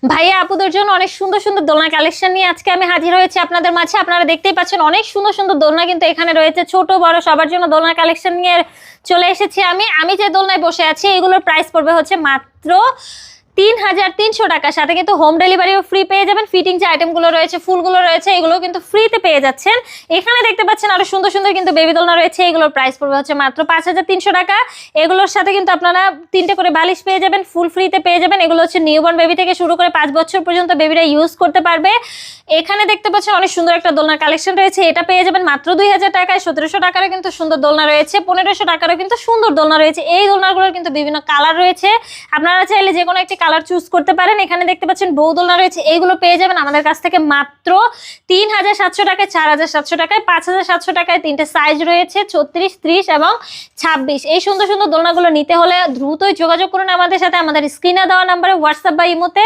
ভাইয়া আপুদের জন্য অনেক সুন্দর সুন্দর দোলনা কালেকশন নিয়ে আজকে আমি হাজির হয়েছি আপনাদের মাঝে। আপনারা দেখতেই পাচ্ছেন অনেক সুন্দর সুন্দর দোলনা কিন্তু এখানে রয়েছে, ছোট বড় সবার জন্য দোলনা কালেকশন নিয়ে চলে এসেছি আমি যে দোলনায় বসে আছি এগুলোর প্রাইস পড়বে হচ্ছে মাত্র 3300 টাকা। সাথে কিন্তু হোম ডেলিভারিও ফ্রি পেয়ে যাবেন। ফিটিং যে আইটেমগুলো রয়েছে, ফুলগুলো রয়েছে, এগুলো কিন্তু ফ্রিতে পেয়ে যাচ্ছেন। এখানে দেখতে পাচ্ছেন আরো সুন্দর সুন্দর কিন্তু বেবি দোলনা রয়েছে, এগুলোর প্রাইস পড়বে হচ্ছে মাত্র 5300 টাকা। এগুলোর সাথে কিন্তু আপনারা 3টে করে বালিশ পেয়ে যাবেন, ফুল ফ্রিতে পেয়ে যাবেন। এগুলো হচ্ছে নিউবর্ন বেবি থেকে শুরু করে 5 বছর পর্যন্ত বেবিরা ইউজ করতে পারবে। এখানে দেখতে পাচ্ছেন অনেক সুন্দর একটা দোলনার কালেকশন রয়েছে, এটা পেয়ে যাবেন মাত্র 2000 টাকায়। 1700 টাকারও কিন্তু সুন্দর দোলনা রয়েছে, 1500 টাকারও কিন্তু সুন্দর দোলনা রয়েছে। এই দোলনাগুলোর কিন্তু বিভিন্ন কালার রয়েছে, আপনারা চাইলে যে কোনো একটি কালার চুজ করতে পারেন। এখানে দেখতে পাচ্ছেন বউ দোলনা রয়েছে, এইগুলো পেয়ে যাবেন আমাদের কাছ থেকে মাত্র 3700 টাকায়, 4700 টাকায়, 5700 টাকায়। 3টে সাইজ রয়েছে, 36, 30 এবং 26। এই সুন্দর সুন্দর দোলনাগুলো নিতে হলে দ্রুতই যোগাযোগ করুন আমাদের সাথে, আমাদের স্ক্রিনে দেওয়া নাম্বারে হোয়াটসঅ্যাপ বা ইমোতে।